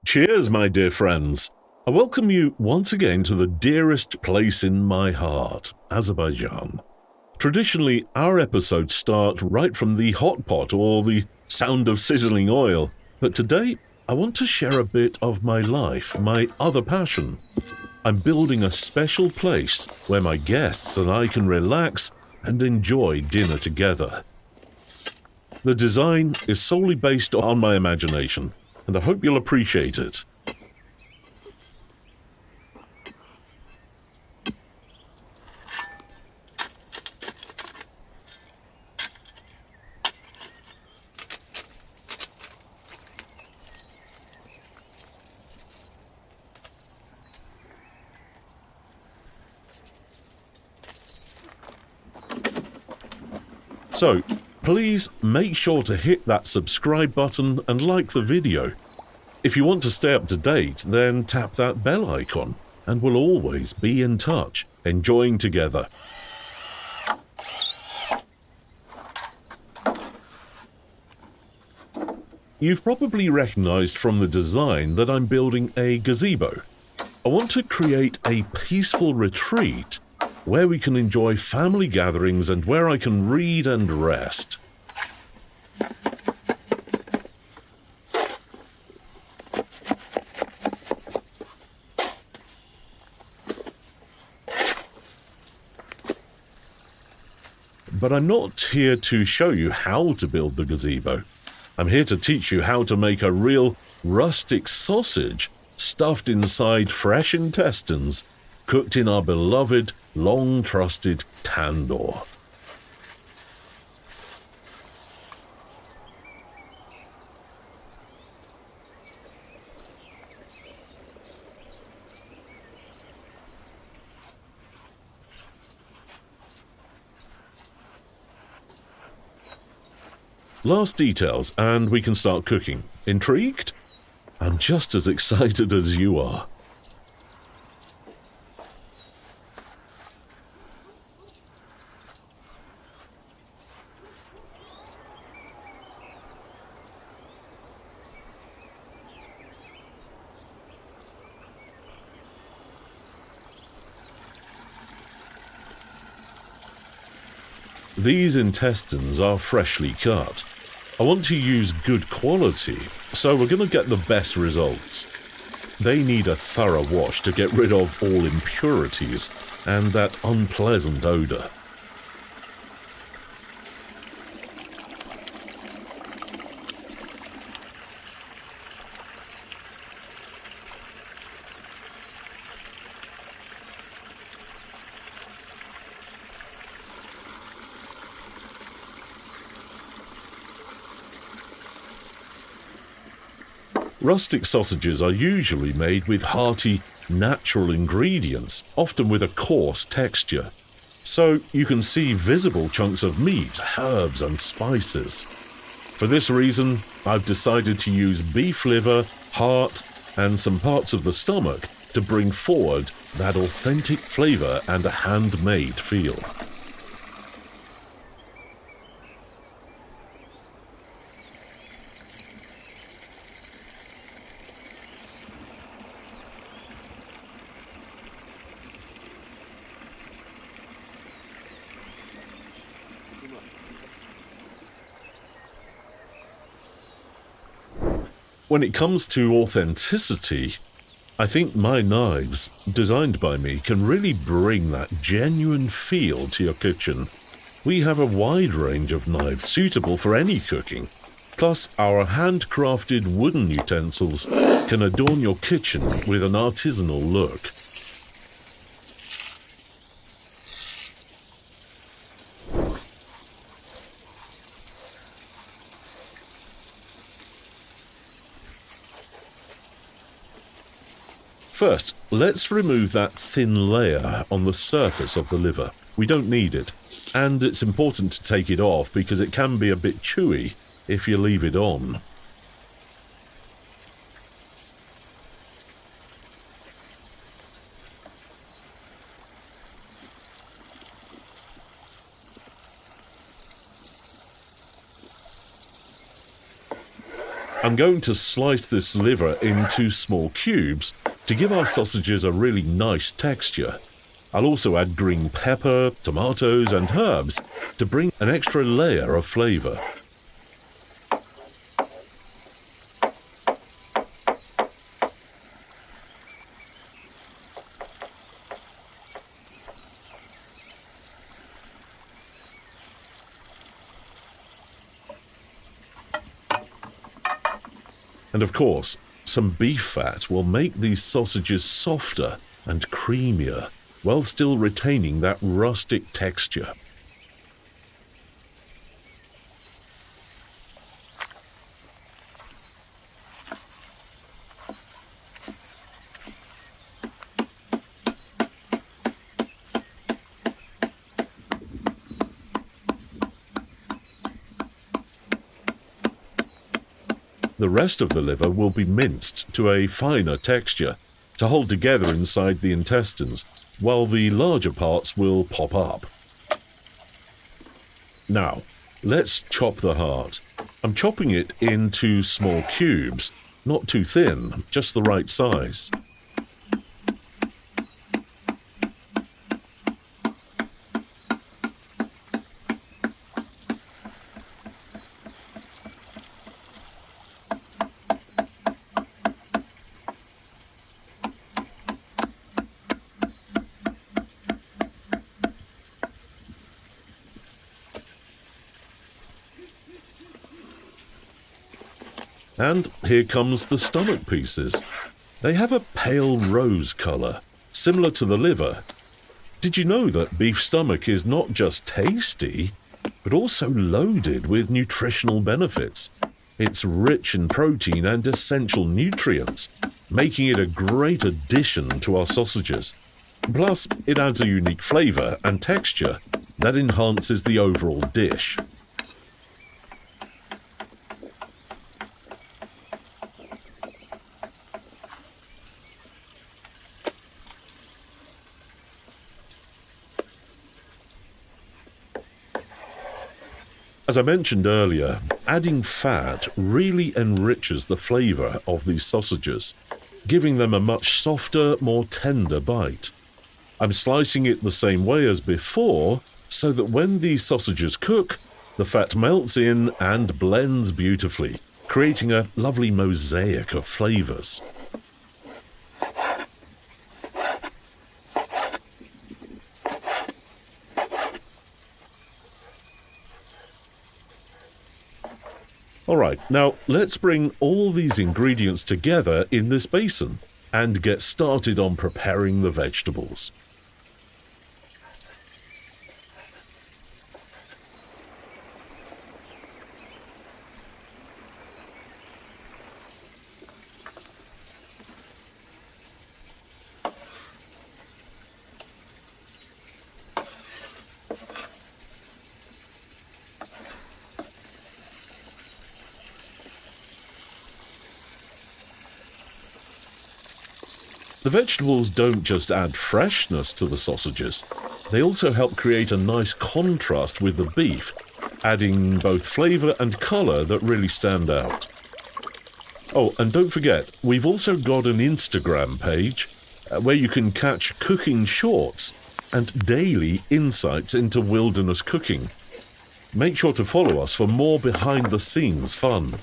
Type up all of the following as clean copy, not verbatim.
Cheers, my dear friends. I welcome you once again to the dearest place in my heart, Azerbaijan. Traditionally, our episodes start right from the hot pot or the sound of sizzling oil, but today I want to share a bit of my life, my other passion. I'm building a special place where my guests and I can relax and enjoy dinner together. The design is solely based on my imagination, and I hope you'll appreciate it. So, please make sure to hit that subscribe button and like the video. If you want to stay up to date, then tap that bell icon, and we'll always be in touch, enjoying together. You've probably recognized from the design that I'm building a gazebo. I want to create a peaceful retreat where we can enjoy family gatherings and where I can read and rest. But I'm not here to show you how to build the gazebo. I'm here to teach you how to make a real rustic sausage stuffed inside fresh intestines, cooked in our beloved, long-trusted tandoor. Last details, and we can start cooking. Intrigued? I'm just as excited as you are. These intestines are freshly cut. I want to use good quality, so we're going to get the best results. They need a thorough wash to get rid of all impurities and that unpleasant odor. Rustic sausages are usually made with hearty, natural ingredients, often with a coarse texture. So you can see visible chunks of meat, herbs and spices. For this reason, I've decided to use beef liver, heart and some parts of the stomach to bring forward that authentic flavor and a handmade feel. When it comes to authenticity, I think my knives, designed by me, can really bring that genuine feel to your kitchen. We have a wide range of knives suitable for any cooking. Plus, our handcrafted wooden utensils can adorn your kitchen with an artisanal look. First, let's remove that thin layer on the surface of the liver. We don't need it, and it's important to take it off because it can be a bit chewy if you leave it on. I'm going to slice this liver into small cubes to give our sausages a really nice texture. I'll also add green pepper, tomatoes and herbs to bring an extra layer of flavour. And of course, some beef fat will make these sausages softer and creamier, while still retaining that rustic texture. The rest of the liver will be minced to a finer texture to hold together inside the intestines, while the larger parts will pop up. Now, let's chop the heart. I'm chopping it into small cubes, not too thin, just the right size. And here comes the stomach pieces. They have a pale rose colour, similar to the liver. Did you know that beef stomach is not just tasty, but also loaded with nutritional benefits? It's rich in protein and essential nutrients, making it a great addition to our sausages. Plus, it adds a unique flavour and texture that enhances the overall dish. As I mentioned earlier, adding fat really enriches the flavour of these sausages, giving them a much softer, more tender bite. I'm slicing it the same way as before, so that when these sausages cook, the fat melts in and blends beautifully, creating a lovely mosaic of flavours. Alright, now let's bring all these ingredients together in this basin and get started on preparing the vegetables. The vegetables don't just add freshness to the sausages, they also help create a nice contrast with the beef, adding both flavour and colour that really stand out. Oh, and don't forget, we've also got an Instagram page where you can catch cooking shorts and daily insights into wilderness cooking. Make sure to follow us for more behind-the-scenes fun.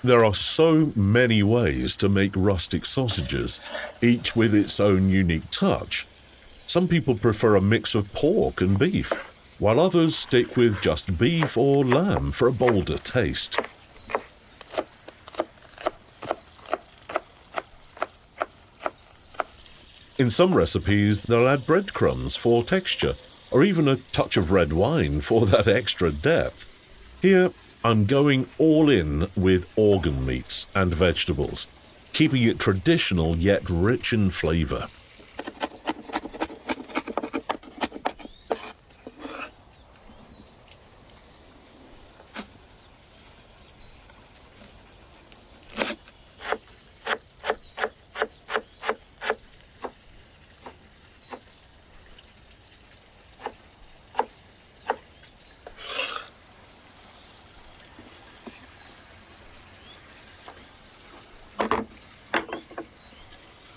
There are so many ways to make rustic sausages, each with its own unique touch. Some people prefer a mix of pork and beef, while others stick with just beef or lamb for a bolder taste. In some recipes, they'll add breadcrumbs for texture, or even a touch of red wine for that extra depth. Here, I'm going all in with organ meats and vegetables, keeping it traditional yet rich in flavour.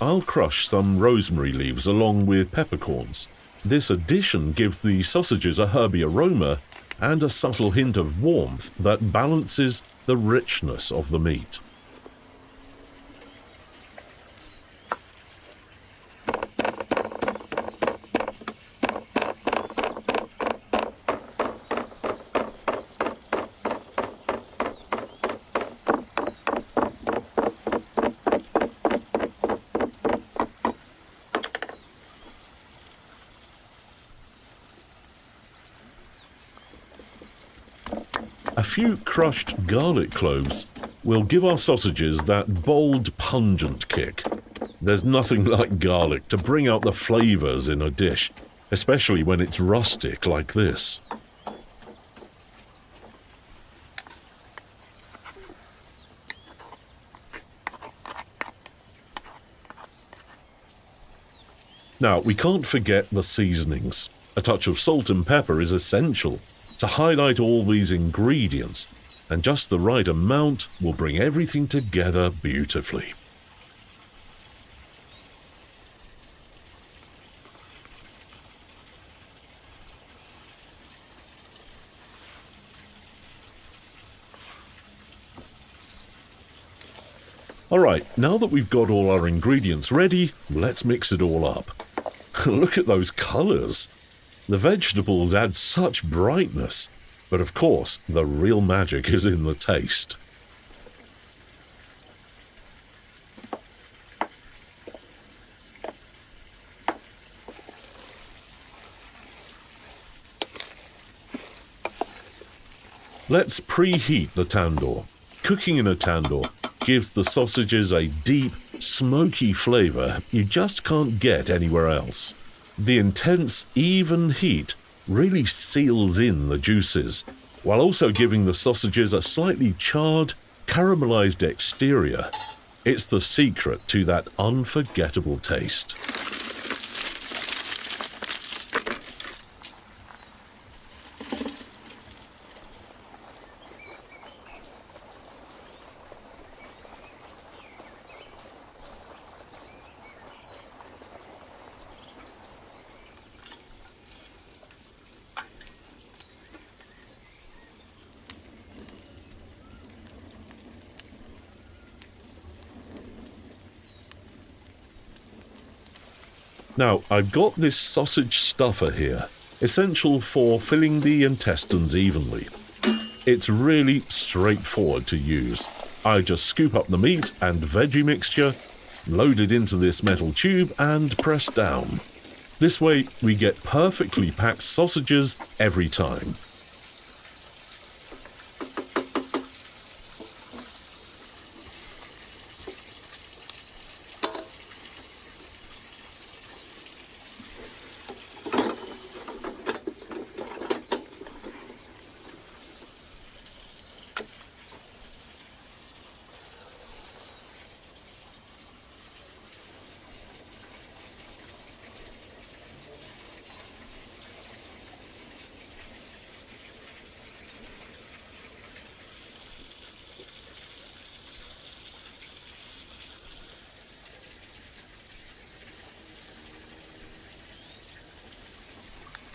I'll crush some rosemary leaves along with peppercorns. This addition gives the sausages a herby aroma and a subtle hint of warmth that balances the richness of the meat. A few crushed garlic cloves will give our sausages that bold, pungent kick. There's nothing like garlic to bring out the flavors in a dish, especially when it's rustic like this. Now, we can't forget the seasonings. A touch of salt and pepper is essential to highlight all these ingredients, and just the right amount will bring everything together beautifully. Alright, now that we've got all our ingredients ready, let's mix it all up. Look at those colours! The vegetables add such brightness, but of course, the real magic is in the taste. Let's preheat the tandoor. Cooking in a tandoor gives the sausages a deep, smoky flavour you just can't get anywhere else. The intense, even heat really seals in the juices, while also giving the sausages a slightly charred, caramelized exterior. It's the secret to that unforgettable taste. Now, I've got this sausage stuffer here, essential for filling the intestines evenly. It's really straightforward to use. I just scoop up the meat and veggie mixture, load it into this metal tube and press down. This way we get perfectly packed sausages every time.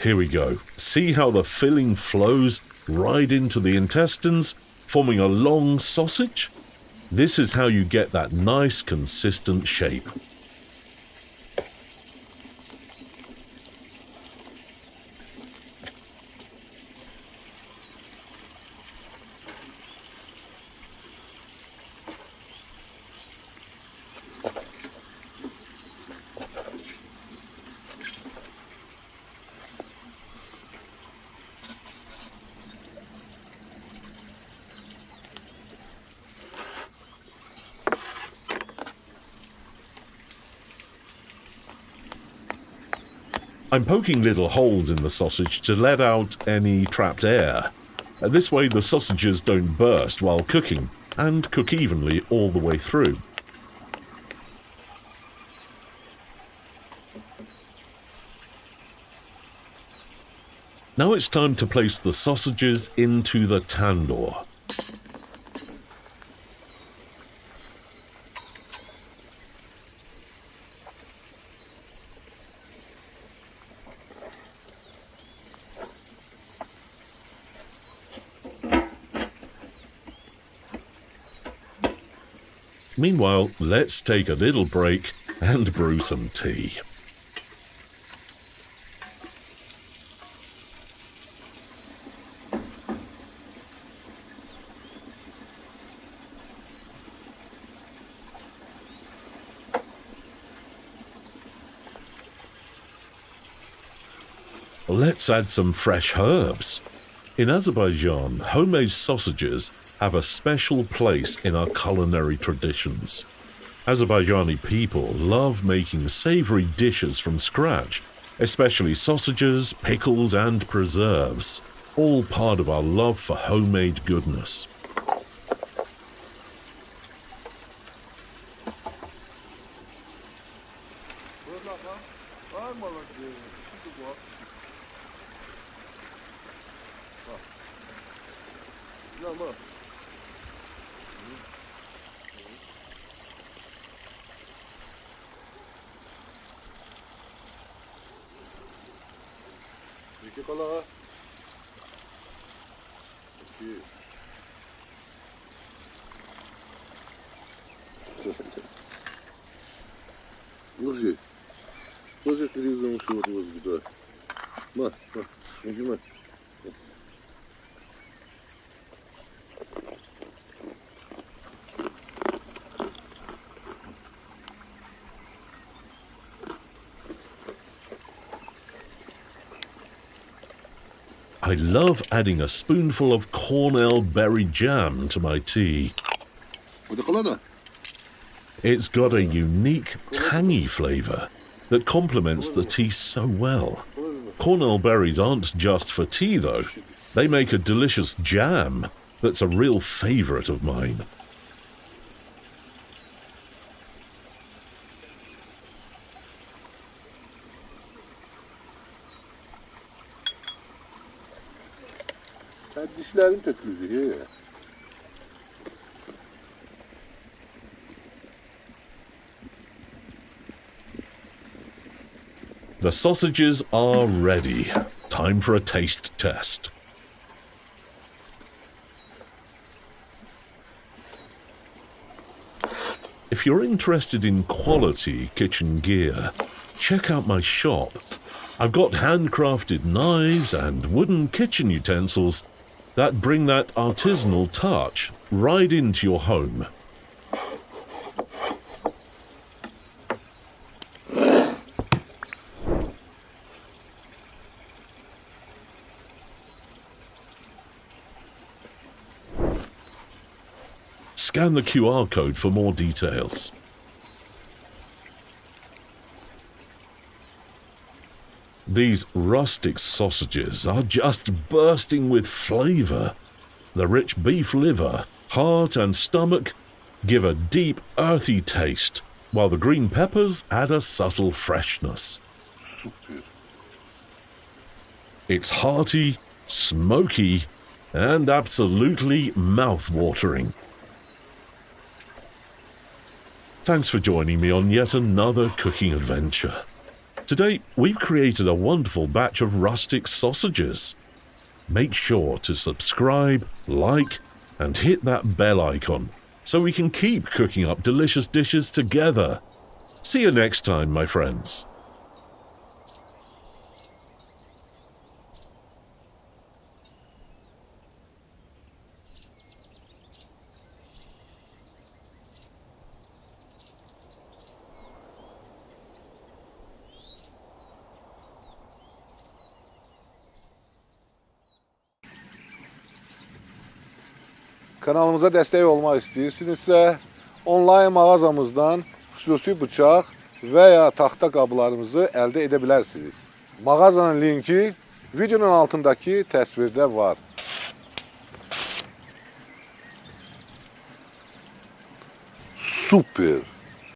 Here we go. See how the filling flows right into the intestines, forming a long sausage? This is how you get that nice, consistent shape. I'm poking little holes in the sausage to let out any trapped air. This way the sausages don't burst while cooking, and cook evenly all the way through. Now it's time to place the sausages into the tandoor. Meanwhile, let's take a little break and brew some tea. Let's add some fresh herbs. In Azerbaijan, homemade sausages have a special place in our culinary traditions. Azerbaijani people love making savory dishes from scratch, especially sausages, pickles, and preserves, all part of our love for homemade goodness. İki kalağa. İki. Ложи. Ложи, перейдем, что вот возле, да. Нажимай. I love adding a spoonful of cornel berry jam to my tea. It's got a unique, tangy flavour that complements the tea so well. Cornel berries aren't just for tea though. They make a delicious jam that's a real favourite of mine. Dişlerim tökülüyor ya. The sausages are ready. Time for a taste test. If you're interested in quality kitchen gear, check out my shop. I've got handcrafted knives and wooden kitchen utensils that bring that artisanal touch right into your home. Scan the QR code for more details. These rustic sausages are just bursting with flavour. The rich beef liver, heart and stomach give a deep, earthy taste, while the green peppers add a subtle freshness. Super. It's hearty, smoky, and absolutely mouth-watering. Thanks for joining me on yet another cooking adventure. Today, we've created a wonderful batch of rustic sausages. Make sure to subscribe, like, and hit that bell icon so we can keep cooking up delicious dishes together. See you next time, my friends. Kanalımıza dəstək olmaq istəyirsinizsə, onlayn mağazamızdan xüsusi bıçaq və ya taxta qablarımızı əldə edə bilərsiniz. Mağazanın linki videonun altındakı təsvirdə var. Super!